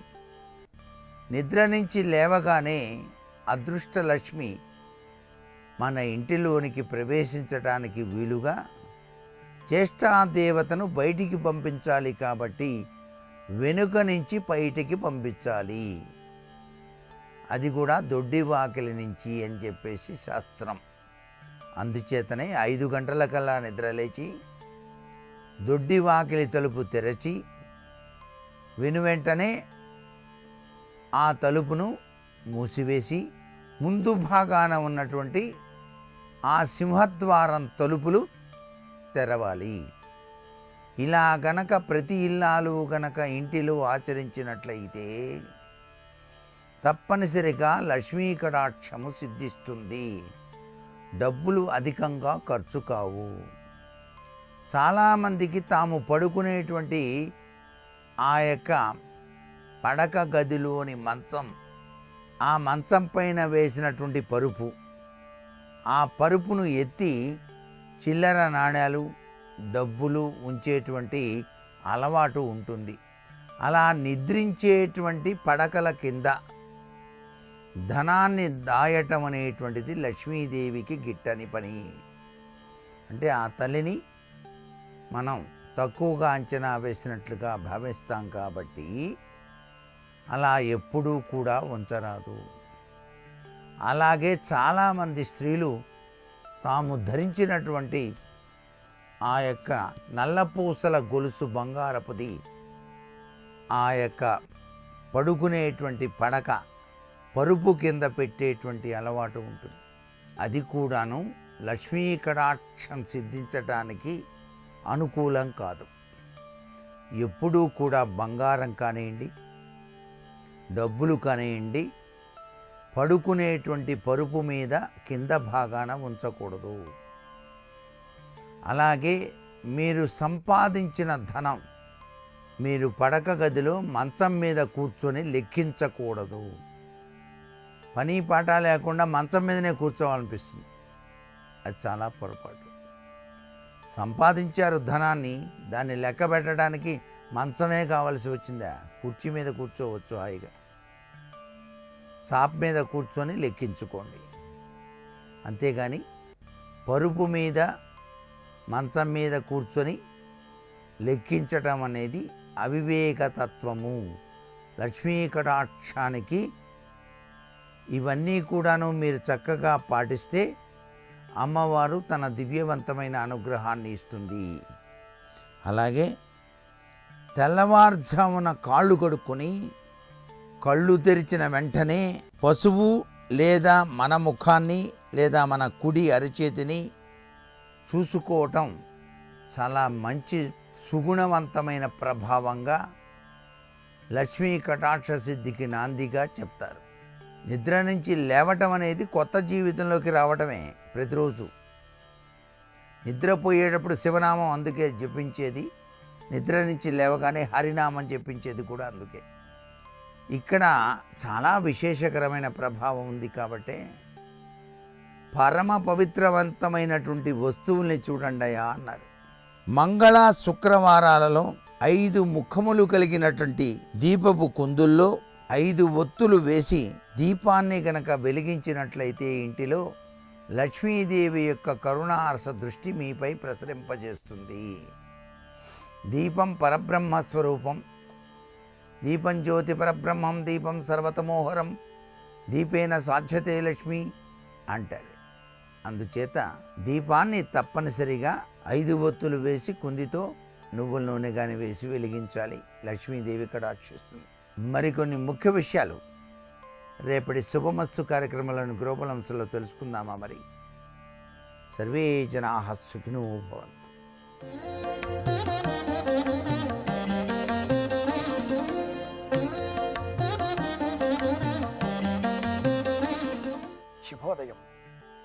నిద్ర నుంచి లేవగానే అదృష్టలక్ష్మి మన ఇంటిలోనికి ప్రవేశించడానికి వీలుగా జ్యేష్ఠాదేవతను బయటికి పంపించాలి. కాబట్టి వెనుక నుంచి బయటికి పంపించాలి, అది కూడా దొడ్డి వాకిలి నుంచి అని చెప్పేసి శాస్త్రం. అందుచేతనే 5 గంటలకల్లా నిద్రలేచి దొడ్డి వాకిలి తలుపు తెరచి వెనువెంటనే ఆ తలుపును మూసివేసి ముందు భాగాన ఉన్నటువంటి ఆ సింహద్వారం తలుపులు తెరవాలి. ఇలా గనక ప్రతి ఇల్లాలు గనక ఇంటిలో ఆచరించినట్లయితే తప్పనిసరిగా లక్ష్మీ కటాక్షము సిద్ధిస్తుంది. డబ్బులు అధికంగా ఖర్చు కావు. చాలామందికి తాము పడుకునేటువంటి ఆ యొక్క పడక గదిలోని మంచం, ఆ మంచం పైన వేసినటువంటి పరుపు, ఆ పరుపును ఎత్తి చిల్లర నాణ్యాలు డబ్బులు ఉంచేటువంటి అలవాటు ఉంటుంది. అలా నిద్రించేటువంటి పడకల కింద ధనాన్ని దాయటం అనేటువంటిది లక్ష్మీదేవికి గిట్టని పని. అంటే ఆ తల్లిని మనం తక్కువగా అంచనా వేసినట్లుగా భావిస్తాం. కాబట్టి అలా ఎప్పుడూ కూడా ఉంచరాదు. అలాగే చాలామంది స్త్రీలు తాము ధరించినటువంటి ఆ యొక్క నల్లపూసల గొలుసు బంగారపుది ఆ యొక్క పడుకునేటువంటి పడక పరుపు కింద పెట్టేటువంటి అలవాటు ఉంటుంది. అది కూడాను లక్ష్మీ కటాక్షం సిద్ధించటానికి అనుకూలం కాదు. ఎప్పుడూ కూడా బంగారం కానివ్వండి, డబ్బులు కానివ్వండి, పడుకునేటువంటి పరుపు మీద కింద భాగాన ఉంచకూడదు. అలాగే మీరు సంపాదించిన ధనం మీరు పడక గదిలో మంచం మీద కూర్చొని లెక్కించకూడదు. పని పాట లేకుండా మంచం మీదనే కూర్చోవాలనిపిస్తుంది. అది చాలా పొరపాటు. సంపాదించారు ధనాన్ని, దాన్ని లెక్క పెట్టడానికి మంచమే కావాల్సి వచ్చిందా? కుర్చీ మీద కూర్చోవచ్చు హాయిగా, చాప్ మీద కూర్చొని లెక్కించుకోండి. అంతేగాని పరుపు మీద మంచం మీద కూర్చొని లెక్కించటం అనేది అవివేకతత్వము. లక్ష్మీ కటాక్షానికి ఇవన్నీ కూడాను మీరు చక్కగా పాటిస్తే అమ్మవారు తన దివ్యవంతమైన అనుగ్రహాన్ని ఇస్తుంది. అలాగే తెల్లవారుజామున కాళ్ళు కడుక్కొని కళ్ళు తెరిచిన వెంటనే పసుపు లేదా మన ముఖాన్ని లేదా మన కుడి అరచేతిని చూసుకోవటం చాలా మంచి సుగుణవంతమైన ప్రభావంగా లక్ష్మీ కటాక్ష సిద్ధికి నాందిగా చెప్తారు. నిద్ర నుంచి లేవటం అనేది కొత్త జీవితంలోకి రావటమే. ప్రతిరోజు నిద్రపోయేటప్పుడు శివనామం అందుకే జపించేది, నిద్ర నుంచి లేవగానే హరినామం జపించేది కూడా అందుకే. ఇక్కడ చాలా విశేషకరమైన ప్రభావం ఉంది. కాబట్టి పరమ పవిత్రవంతమైనటువంటి వస్తువుల్ని చూడండి అన్నారు. మంగళ శుక్రవారాలలో 5 ముఖములు కలిగినటువంటి దీపపు కుందుల్లో 5 ఒత్తులు వేసి దీపాన్ని గనక వెలిగించినట్లయితే ఇంటిలో లక్ష్మీదేవి యొక్క కరుణారస దృష్టి మీపై ప్రసరింపజేస్తుంది. దీపం పరబ్రహ్మస్వరూపం, దీపం జ్యోతి పరబ్రహ్మం, దీపం సర్వతమోహరం, దీపేన సాధ్యతే లక్ష్మి అంటారు. అందుచేత దీపాన్ని తప్పనిసరిగా 5 ఒత్తులు వేసి కుందితో నువ్వుల నూనె కానీ వేసి వెలిగించాలి. లక్ష్మీదేవి కటాక్షిస్తుంది. మరికొన్ని ముఖ్య విషయాలు రేపటి శుభమస్తు కార్యక్రమాలను గ్లోబల్ తెలుసుకుందామా? మరి సర్వే జనాః సుఖినో భవంతు. శుభోదయం.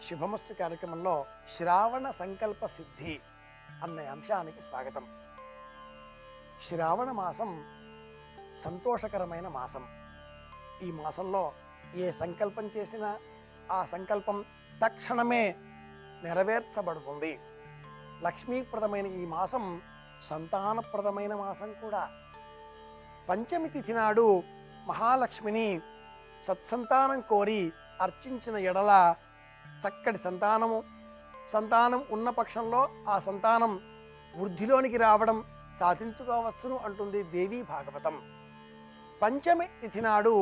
శుభమస్తు కార్యక్రమంలో శ్రావణ సంకల్ప సిద్ధి అన్న అంశానికి స్వాగతం. శ్రావణ మాసం సంతోషకరమైన మాసం. ఈ మాసంలో ఏ సంకల్పం చేసినా ఆ సంకల్పం తక్షణమే నెరవేర్చబడుతుంది. లక్ష్మీప్రదమైన ఈ మాసం సంతానప్రదమైన మాసం కూడా. పంచమి తిథి నాడు మహాలక్ష్మిని సత్సంతానం కోరి అర్చించిన ఎడల చక్కటి సంతానం ఉన్న పక్షంలో ఆ సంతానం వృద్ధిలోనికి రావడం సాధించుకోవచ్చును అంటుంది దేవీ భాగవతం. పంచమి తిథి నాడు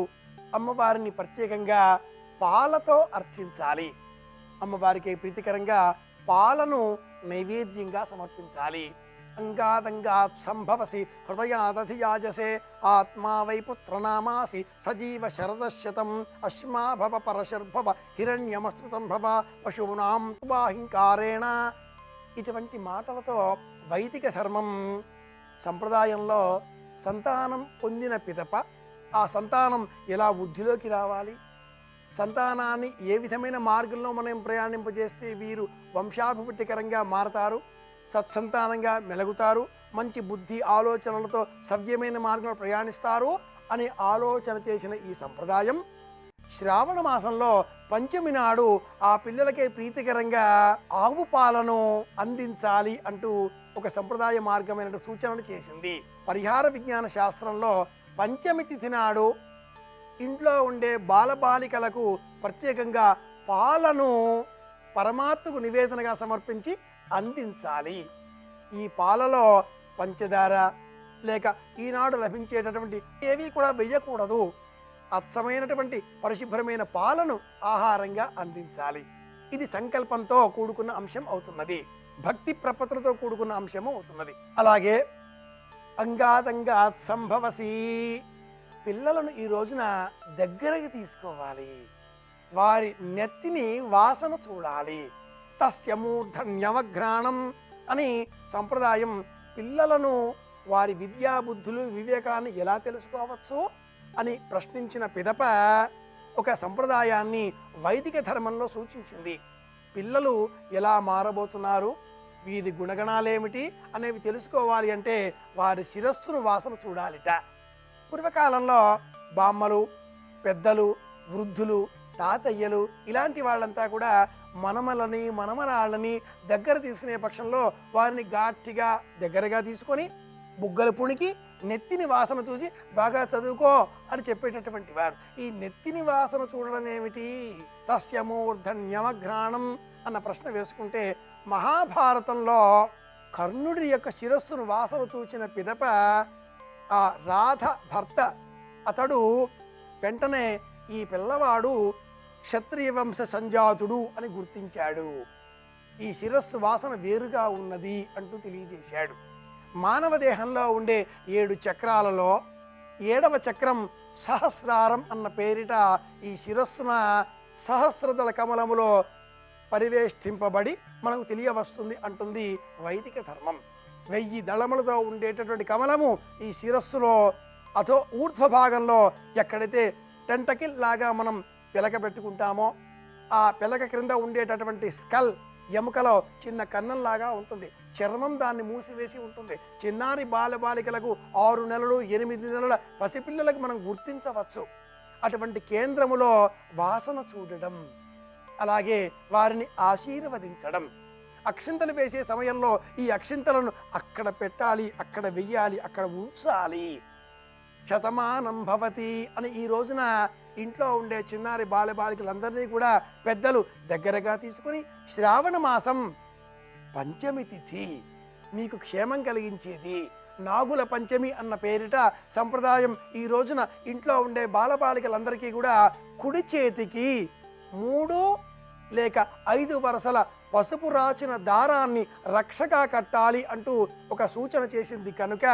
అమ్మవారిని ప్రత్యేకంగా పాలతో అర్చించాలి. అమ్మవారికి ప్రీతికరంగా పాలను నైవేద్యంగా సమర్పించాలి. అంగాదంగాత్ సంభవసి హృదయాదధియాజసే ఆత్మా వై పుత్రనామాసి సజీవ శరదశతం అశ్మా భవ పరశర్భవ హిరణ్యమస్తృతం భవ పశూనాం తువాహింకారేణ. ఇటువంటి మాటలతో వైదిక ధర్మం సంప్రదాయంలో సంతానం పొందిన పిదప ఆ సంతానం ఎలా వృద్ధిలోకి రావాలి, సంతానాన్ని ఏ విధమైన మార్గంలో మనం ప్రయాణింపజేస్తే వీరు వంశాభివృద్ధికరంగా మారతారు, సత్సంతానంగా మెలుగుతారు, మంచి బుద్ధి ఆలోచనలతో సవ్యమైన మార్గంలో ప్రయాణిస్తారు అనే ఆలోచన చేసిన ఈ సంప్రదాయం శ్రావణ మాసంలో పంచమి నాడు ఆ పిల్లలకే ప్రీతికరంగా ఆవు పాలను అందించాలి అంటూ ఒక సంప్రదాయ మార్గమైన సూచనలు చేసింది. పరిహార విజ్ఞాన శాస్త్రంలో పంచమి తిథి నాడు ఇంట్లో ఉండే బాలబాలికలకు ప్రత్యేకంగా పాలను పరమాత్మకు నివేదనగా సమర్పించి అందించాలి. ఈ పాలలో పంచదార లేక ఈనాడు లభించేటటువంటి ఏవి కూడా వెయ్యకూడదు. అచ్చమైనటువంటి పరిశుభ్రమైన పాలను ఆహారంగా అందించాలి. ఇది సంకల్పంతో కూడుకున్న అంశం అవుతున్నది, భక్తి ప్రపత్తులతో కూడుకున్న అంశము అవుతున్నది. అలాగే అంగాదంగాత్ సంభవసి, పిల్లలను ఈ రోజున దగ్గరకి తీసుకోవాలి, వారి నెత్తిని వాసన చూడాలి. తస్య మూర్ధన్యవఘ్రాణం అని సంప్రదాయం పిల్లలను వారి విద్యాబుద్ధులు వివేకాన్ని ఎలా తెలుసుకోవచ్చు అని ప్రశ్నించిన పిదప ఒక సంప్రదాయాన్ని వైదిక ధర్మంలో సూచించింది. పిల్లలు ఎలా మారబోతున్నారు, వీరి గుణగణాలేమిటి అనేవి తెలుసుకోవాలి అంటే వారి శిరస్సును వాసన చూడాలిట. పూర్వకాలంలో బామ్మలు, పెద్దలు, వృద్ధులు, తాతయ్యలు ఇలాంటి వాళ్ళంతా కూడా మనమలని మనమరాళ్ళని దగ్గర తీసుకునే పక్షంలో వారిని గట్టిగా దగ్గరగా తీసుకొని బుగ్గలు పుణికి నెత్తిని వాసన చూసి బాగా చదువుకో అని చెప్పేటటువంటి వారు. ఈ నెత్తిని వాసన చూడడం ఏమిటి? తస్య మూర్ధన్యవఘ్రాణం అన్న ప్రశ్న వేసుకుంటే మహాభారతంలో కర్ణుడి యొక్క శిరస్సును వాసన చూచిన పిదప ఆ రాధ భర్త అతడు వెంటనే ఈ పిల్లవాడు క్షత్రియ వంశ సంజాతుడు అని గుర్తించాడు. ఈ శిరస్సు వాసన వేరుగా ఉన్నది అంటూ తెలియజేశాడు. మానవ దేహంలో ఉండే 7 చక్రాలలో 7వ చక్రం సహస్రారం అన్న పేరిట ఈ శిరస్సున సహస్రదళ కమలములో పరివేష్టింపబడి మనకు తెలియవస్తుంది అంటుంది వైదిక ధర్మం. 1000 దళములతో ఉండేటటువంటి కమలము ఈ శిరస్సులో అథో ఊర్ధ్వ భాగంలో ఎక్కడైతే టెంటకిల్ లాగా మనం పిలక పెట్టుకుంటామో ఆ పిలక క్రింద ఉండేటటువంటి స్కల్ ఎముకలో చిన్న కన్నంలాగా ఉంటుంది, చర్మం దాన్ని మూసివేసి ఉంటుంది. చిన్నారి బాలబాలికలకు 6 నెలలు 8 నెలల పసిపిల్లలకు మనం గుర్తించవచ్చు. అటువంటి కేంద్రములో వాసన చూడడం, అలాగే వారిని ఆశీర్వదించడం. అక్షింతలు వేసే సమయంలో ఈ అక్షింతలను అక్కడ పెట్టాలి, అక్కడ వెయ్యాలి, అక్కడ ఉంచాలి. శతమానం భవతి అని ఈ రోజున ఇంట్లో ఉండే చిన్నారి బాలబాలికలందరినీ కూడా పెద్దలు దగ్గరగా తీసుకుని శ్రావణ మాసం పంచమి తిథి మీకు క్షేమం కలిగించేది, నాగుల పంచమి అన్న పేరిట సంప్రదాయం ఈ రోజున ఇంట్లో ఉండే బాలబాలికలందరికీ కూడా కుడి చేతికి 3 లేక 5 వరసల పసుపు రాచిన దారాన్ని రక్షగా కట్టాలి అంటూ ఒక సూచన చేసింది. కనుక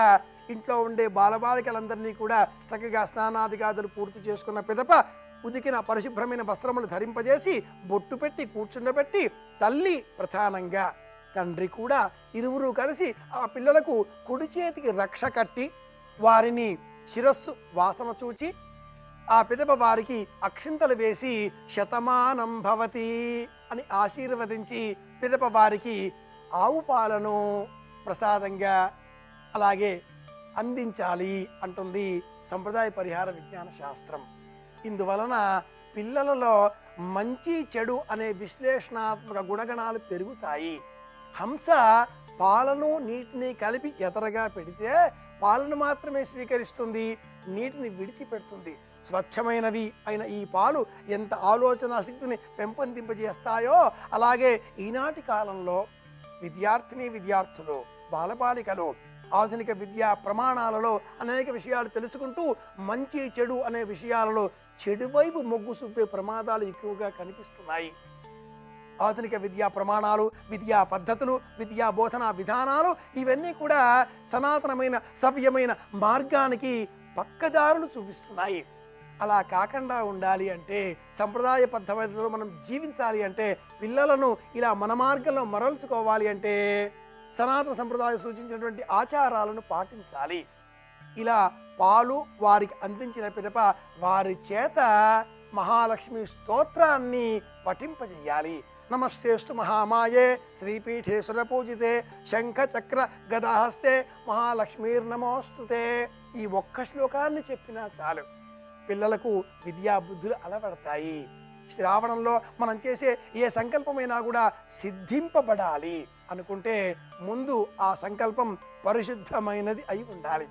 ఇంట్లో ఉండే బాలబాలికలందరినీ కూడా చక్కగా స్నానాదిగాదులు పూర్తి చేసుకున్న పిదప ఉదికిన పరిశుభ్రమైన వస్త్రములు ధరింపజేసి బొట్టు పెట్టి కూర్చుండబెట్టి తల్లి ప్రధానంగా తండ్రి కూడా ఇరువురు కలిసి ఆ పిల్లలకు కుడి చేతికి రక్ష కట్టి వారిని శిరస్సు వాసన చూచి ఆ పిదప వారికి అక్షింతలు వేసి శతమానం భవతి అని ఆశీర్వదించి పిదప వారికి ఆవు పాలను ప్రసాదంగా అలాగే అందించాలి అంటుంది సంప్రదాయ పరిహార విజ్ఞాన శాస్త్రం. ఇందువలన పిల్లలలో మంచి చెడు అనే విశ్లేషణాత్మక గుణగణాలు పెరుగుతాయి. హంస పాలను నీటిని కలిపి ఎదరగా పెడితే పాలను మాత్రమే స్వీకరిస్తుంది, నీటిని విడిచిపెడుతుంది. స్వచ్ఛమైనవి అయిన ఈ పాలు ఎంత ఆలోచన శక్తిని పెంపొందింపజేస్తాయో అలాగే ఈనాటి కాలంలో విద్యార్థులు, బాలబాలికలు ఆధునిక విద్యా ప్రమాణాలలో అనేక విషయాలు తెలుసుకుంటూ మంచి చెడు అనే విషయాలలో చెడు వైపు మొగ్గు చూపే ప్రమాదాలు ఎక్కువగా కనిపిస్తున్నాయి. ఆధునిక విద్యా ప్రమాణాలు, విద్యా పద్ధతులు, విద్యా బోధనా విధానాలు ఇవన్నీ కూడా సనాతనమైన సవ్యమైన మార్గానికి పక్కదారులు చూపిస్తున్నాయి. అలా కాకుండా ఉండాలి అంటే, సంప్రదాయ పద్ధతుల్లో మనం జీవించాలి అంటే, పిల్లలను ఇలా మన మార్గంలో మరల్చుకోవాలి అంటే సనాతన సంప్రదాయం సూచించినటువంటి ఆచారాలను పాటించాలి. ఇలా పాలు వారికి అందించిన పిదప వారి చేత మహాలక్ష్మి స్తోత్రాన్ని పఠింపజేయాలి. నమస్తేస్తు మహామాయే శ్రీపీఠే సురపూజితే శంఖ చక్ర గదాహస్తే మహాలక్ష్మీర్నమోస్తుతే. ఈ ఒక్క శ్లోకాన్ని చెప్పినా చాలు, పిల్లలకు విద్యా బుద్ధులు అలవడతాయి. శ్రావణంలో మనం చేసే ఏ సంకల్పమైనా కూడా సిద్ధింపబడాలి అనుకుంటే ముందు ఆ సంకల్పం పరిశుద్ధమైనది అయి ఉండాలి.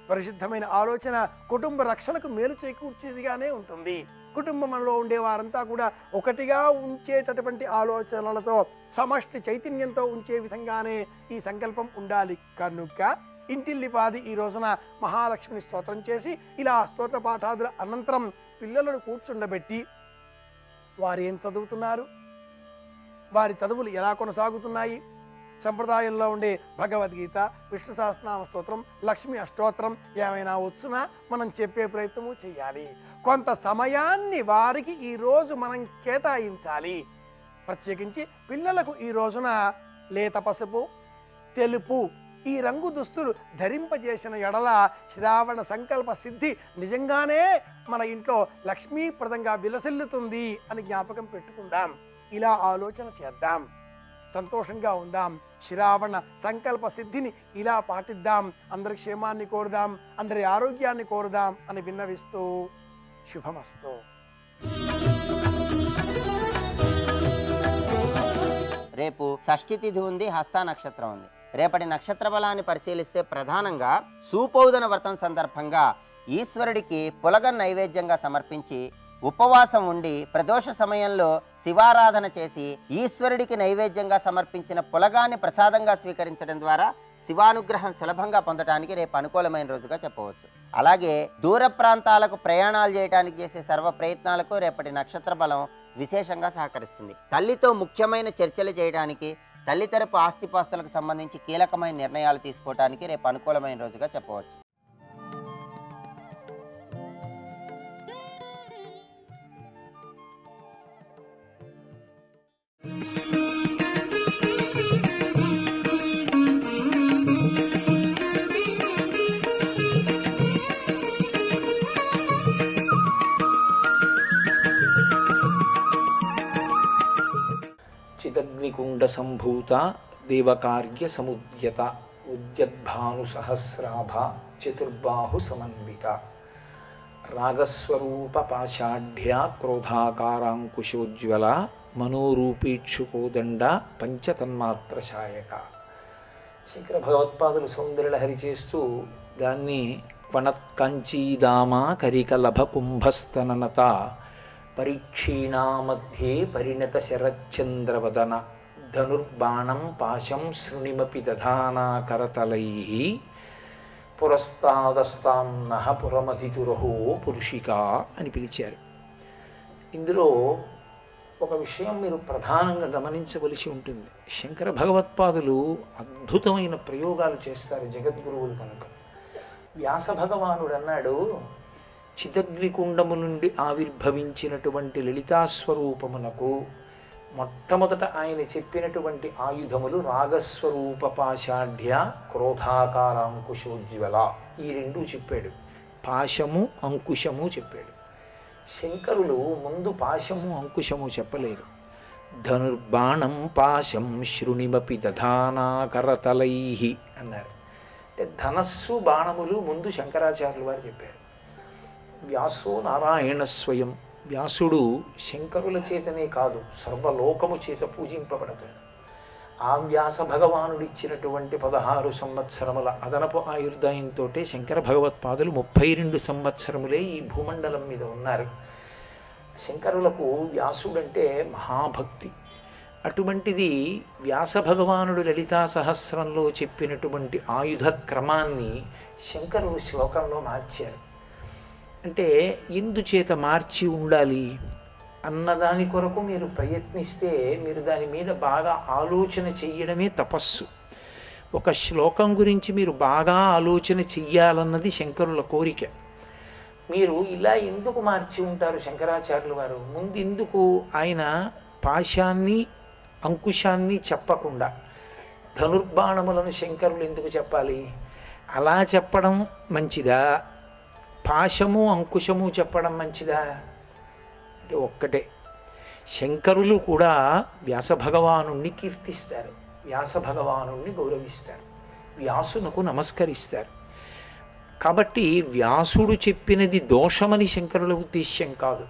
పరిశుద్ధమైన ఆలోచన కుటుంబ రక్షణకు మేలు చేకూర్చేదిగానే ఉంటుంది. కుటుంబంలో ఉండే వారంతా కూడా ఒకటిగా ఉంచేటటువంటి ఆలోచనలతో సమష్టి చైతన్యంతో ఉంచే విధంగానే ఈ సంకల్పం ఉండాలి. కనుక ఇంటిల్లిపాది ఈ రోజున మహాలక్ష్మిని స్తోత్రం చేసి ఇలా స్తోత్ర పాఠాదుల అనంతరం పిల్లలను కూర్చుండబెట్టి వారు ఏం చదువుతున్నారు, వారి చదువులు ఎలా కొనసాగుతున్నాయి, సంప్రదాయంలో ఉండే భగవద్గీత, విష్ణు సహస్రనామ స్తోత్రం, లక్ష్మీ అష్టోత్తరం ఏమైనా వచ్చునా మనం చెప్పే ప్రయత్నము చేయాలి. కొంత సమయాన్ని వారికి ఈరోజు మనం కేటాయించాలి. ప్రత్యేకించి పిల్లలకు ఈ రోజున లేత పసుపు, తెలుపు ఈ రంగు దుస్తులు ధరింపజేసిన ఎడల శ్రావణ సంకల్ప సిద్ధి నిజంగానే మన ఇంట్లో లక్ష్మీప్రదంగా విలసిల్లుతుంది అని జ్ఞాపకం పెట్టుకుందాం. ఇలా ఆలోచన చేద్దాం, సంతోషంగా ఉందాం. శ్రావణ సంకల్ప సిద్ధిని ఇలా పాటిద్దాం. అందరి క్షేమాన్ని కోరుదాం, అందరి ఆరోగ్యాన్ని కోరుదాం అని విన్నవిస్తూ శుభమస్తు. రేపు షష్ఠి తిథి ఉంది, హస్త నక్షత్రం ఉంది. రేపటి నక్షత్ర బలాన్ని పరిశీలిస్తే ప్రధానంగా సూపౌదన వ్రతం సందర్భంగా ఈశ్వరుడికి పులగ నైవేద్యంగా సమర్పించి ఉపవాసం ఉండి ప్రదోష సమయంలో శివారాధన చేసి ఈశ్వరుడికి నైవేద్యంగా సమర్పించిన పులగాన్ని ప్రసాదంగా స్వీకరించడం ద్వారా శివానుగ్రహం సులభంగా పొందడానికి రేపు అనుకూలమైన రోజుగా చెప్పవచ్చు. అలాగే దూర ప్రాంతాలకు ప్రయాణాలు చేయడానికి చేసే సర్వ ప్రయత్నాలకు రేపటి నక్షత్ర బలం విశేషంగా సహకరిస్తుంది. తల్లితో ముఖ్యమైన చర్చలు చేయడానికి, తల్లి తరపు ఆస్తిపాస్తులకు సంబంధించి కీలకమైన నిర్ణయాలు తీసుకోవడానికి రేపు అనుకూలమైన రోజుగా చెప్పవచ్చు. చిదగ్నికుండ సంభూత దేవకార్య సముద్యత ఉద్యద్భాను సహస్రాభ చతుర్బాహు సమన్విత రాగస్వరూప పాషాఢ్య క్రోధాకారాంకుశోజ్వల మనోరూపేక్షుకోదండ పంచతన్మాత్ర శాయక. శంకర భగవత్పాదులు సౌందర్యలహరి చేస్తూ దాన్ని వనత్కంచీదామా కరికలభ కుంభస్తననత పరీక్షీణామధ్యే పరిణత శరచ్చంద్రవదన ధనుర్బాణం పాశం శృణిమపి దధానాకరతలైః పురస్తాదస్తాన్నః పురమధితురహో పురుషిక అని పిలిచారు. ఇందులో ఒక విషయం మీరు ప్రధానంగా గమనించవలసి ఉంటుంది. శంకర భగవత్పాదులు అద్భుతమైన ప్రయోగాలు చేస్తారు జగద్గురువులు కనుక. వ్యాస భగవానుడు అన్నాడు, చిదగ్నికుండము నుండి ఆవిర్భవించినటువంటి లలితాస్వరూపమునకు మొట్టమొదట ఆయన చెప్పినటువంటి ఆయుధములు రాగస్వరూప పాషాఢ్య క్రోధాకారాంకుశోజ్వల ఈ రెండూ చెప్పాడు. పాశము అంకుశము చెప్పాడు. శంకరులు ముందు పాశము అంకుశము చెప్పలేరు. ధనుర్బాణం పాశం శృణిమపి దధానాకరతలైః అన్నారు. అంటే ధనస్సు బాణములు ముందు శంకరాచార్యులు వారు చెప్పారు. వ్యాసో నారాయణ స్వయం, వ్యాసుడు శంకరుల చేతనే కాదు సర్వలోకము చేత పూజింపబడతాడు. ఆ వ్యాస భగవానుడిచ్చినటువంటి 16 సంవత్సరముల అదనపు ఆయుర్దాయంతో శంకర భగవత్పాదులు 32 సంవత్సరములే ఈ భూమండలం మీద ఉన్నారు. శంకరులకు వ్యాసుడంటే మహాభక్తి. అటువంటిది వ్యాస భగవానుడు లలితా సహస్రంలో చెప్పినటువంటి ఆయుధ క్రమాన్ని శంకరులు శ్లోకంలో మార్చారు. అంటే ఎందుచేత మార్చి ఉండాలి అన్నదాని కొరకు మీరు ప్రయత్నిస్తే మీరు దాని మీద బాగా ఆలోచన చెయ్యడమే తపస్సు. ఒక శ్లోకం గురించి మీరు బాగా ఆలోచన చెయ్యాలన్నది శంకరుల కోరిక. మీరు ఇలా ఎందుకు మార్చి ఉంటారు శంకరాచార్యుల వారు? ముందు ఎందుకు ఆయన పాశాన్ని అంకుశాన్ని చెప్పకుండా ధనుర్బాణములను శంకరులు ఎందుకు చెప్పాలి? అలా చెప్పడం మంచిదా, పాశము అంకుశము చెప్పడం మంచిదా అంటే ఒక్కటే. శంకరులు కూడా వ్యాస భగవానుణ్ణి కీర్తిస్తారు, వ్యాస భగవానుణ్ణి గౌరవిస్తారు, వ్యాసునకు నమస్కరిస్తారు. కాబట్టి వ్యాసుడు చెప్పినది దోషమని శంకరుల ఉద్దేశ్యం కాదు.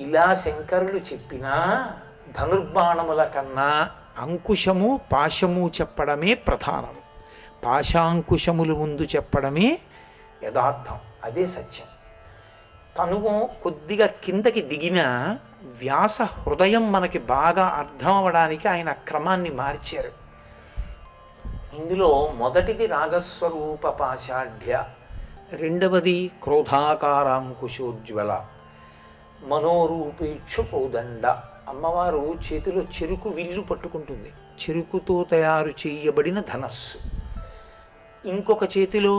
ఇలా శంకరులు చెప్పినా ధనుర్బాణముల కన్నా అంకుశము పాశము చెప్పడమే ప్రధానం. పాశాంకుశములు ముందు చెప్పడమే యథార్థం, అదే సత్యం. తను కొద్దిగా కిందకి దిగిన వ్యాస హృదయం మనకి బాగా అర్థం అవ్వడానికి ఆయన క్రమాన్ని మార్చారు. ఇందులో మొదటిది రాగస్వరూప పాషాఢ్య, రెండవది క్రోధాకారాంకుశోజ్వల, మనోరూపేక్షు కోదండ. అమ్మవారు చేతిలో చెరుకు విల్లు పట్టుకుంటుంది, చెరుకుతో తయారు చేయబడిన ధనస్సు. ఇంకొక చేతిలో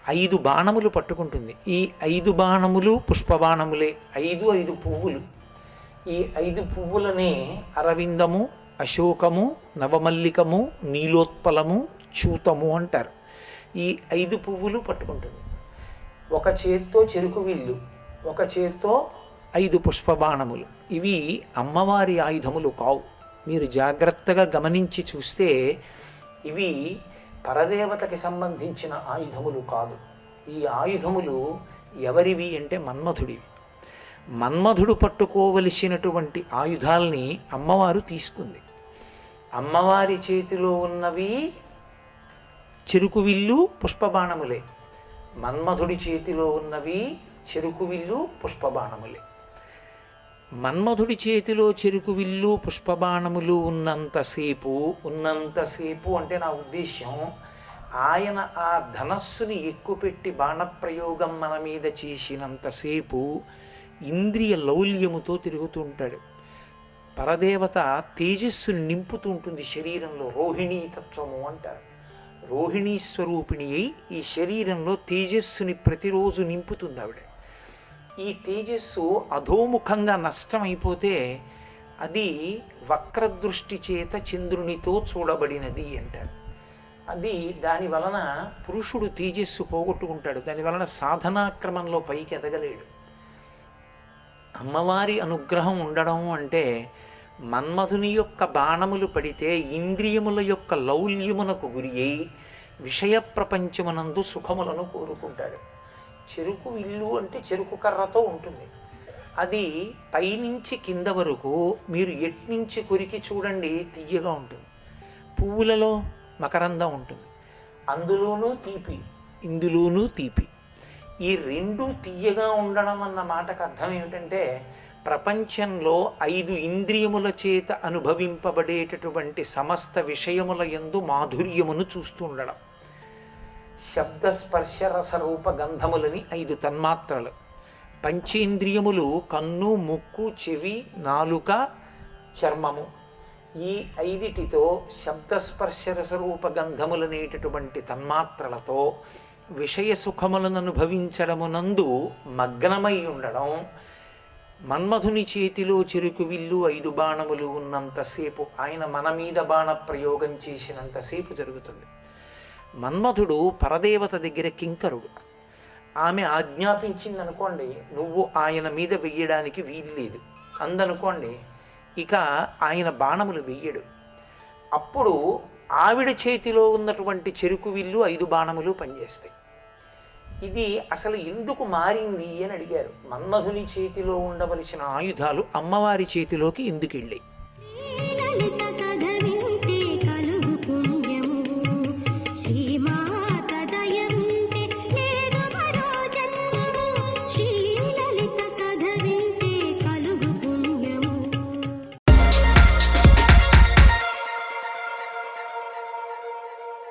5 బాణములు పట్టుకుంటుంది. ఈ 5 బాణములు పుష్పబాణములే, 5 పువ్వులు. ఈ 5 పువ్వులనే అరవిందము, అశోకము, నవమల్లికము, నీలోత్పలము, చూతము అంటారు. ఈ 5 పువ్వులు పట్టుకుంటుంది. ఒక చేత్తో చెరుకు విల్లు, ఒక చేత్తో 5 పుష్పబాణములు. ఇవి అమ్మవారి ఆయుధములు కావు. మీరు జాగ్రత్తగా గమనించి చూస్తే ఇవి పరదేవతకి సంబంధించిన ఆయుధములు కాదు. ఈ ఆయుధములు ఎవరివి అంటే మన్మధుడివి. మన్మధుడు పట్టుకోవలసినటువంటి ఆయుధాల్ని అమ్మవారు తీసుకుంది. అమ్మవారి చేతిలో ఉన్నవి చెరుకు విల్లు పుష్పబాణములే, మన్మధుడి చేతిలో ఉన్నవి చెరుకు విల్లు పుష్పబాణములే. మన్మధుడి చేతిలో చెరుకు విల్లు పుష్పబాణములు ఉన్నంతసేపు అంటే నా ఉద్దేశ్యం ఆయన ఆ ధనస్సుని ఎక్కుపెట్టి బాణప్రయోగం మన మీద చేసినంతసేపు ఇంద్రియ లౌల్యముతో తిరుగుతూ ఉంటాడు. పరదేవత తేజస్సుని నింపుతూ ఉంటుంది శరీరంలో, రోహిణీ తత్వము అంటారు. రోహిణీ స్వరూపిణి అయి ఈ శరీరంలో తేజస్సుని ప్రతిరోజు నింపుతుంది ఆవిడ. ఈ తేజస్సు అధోముఖంగా నష్టమైపోతే అది వక్రదృష్టి చేత చంద్రునితో చూడబడినది అంటాడు. అది దాని వలన పురుషుడు తేజస్సు పోగొట్టుకుంటాడు, దాని వలన సాధనాక్రమంలో పైకి ఎదగలేడు. అమ్మవారి అనుగ్రహం ఉండడం అంటే మన్మధుని యొక్క బాణములు పడితే ఇంద్రియముల యొక్క లౌల్యమునకు గురి అయి విషయ ప్రపంచమునందు సుఖములను కోరుకుంటాడు. చెరుకు ఇల్లు అంటే చెరుకు కర్రతో ఉంటుంది. అది పైనుంచి కింద వరకు మీరు ఎట్నుంచి కొరికి చూడండి తియ్యగా ఉంటుంది. పువ్వులలో మకరందం ఉంటుంది, అందులోనూ తీపి, ఇందులోనూ తీపి. ఈ రెండు తియ్యగా ఉండడం అన్న మాటకు అర్థం ఏమిటంటే ప్రపంచంలో 5 ఇంద్రియముల చేత అనుభవింపబడేటటువంటి సమస్త విషయముల యందు మాధుర్యమును చూస్తూ ఉండడం. శబ్ద స్పర్శ రసరూప గంధములని 5 తన్మాత్రలు. పంచేంద్రియములు కన్ను, ముక్కు, చెవి, నాలుక, చర్మము. ఈ 5టితో శబ్దస్పర్శ రసరూప గంధములనేటటువంటి తన్మాత్రలతో విషయ సుఖములను అనుభవించడమునందు మగ్నమై ఉండడం. మన్మధుని చేతిలో చెరుకు విల్లు 5 బాణములు ఉన్నంతసేపు, ఆయన మన మీద బాణ ప్రయోగం చేసినంతసేపు జరుగుతుంది. మన్మధుడు పరదేవత దగ్గర కింకరుడు. ఆమె ఆజ్ఞాపించింది అనుకోండి, నువ్వు ఆయన మీద వెయ్యడానికి వీల్లేదు అందనుకోండి, ఇక ఆయన బాణములు వెయ్యడు. అప్పుడు ఆవిడ చేతిలో ఉన్నటువంటి చెరుకు విల్లు 5 బాణములు పనిచేస్తాయి. ఇది అసలు ఎందుకు మారింది అని అడిగారు. మన్మధుని చేతిలో ఉండవలసిన ఆయుధాలు అమ్మవారి చేతిలోకి ఎందుకు వెళ్ళాయి? లలిత కథ వింటే కలుగు పుణ్యము శ్రీమా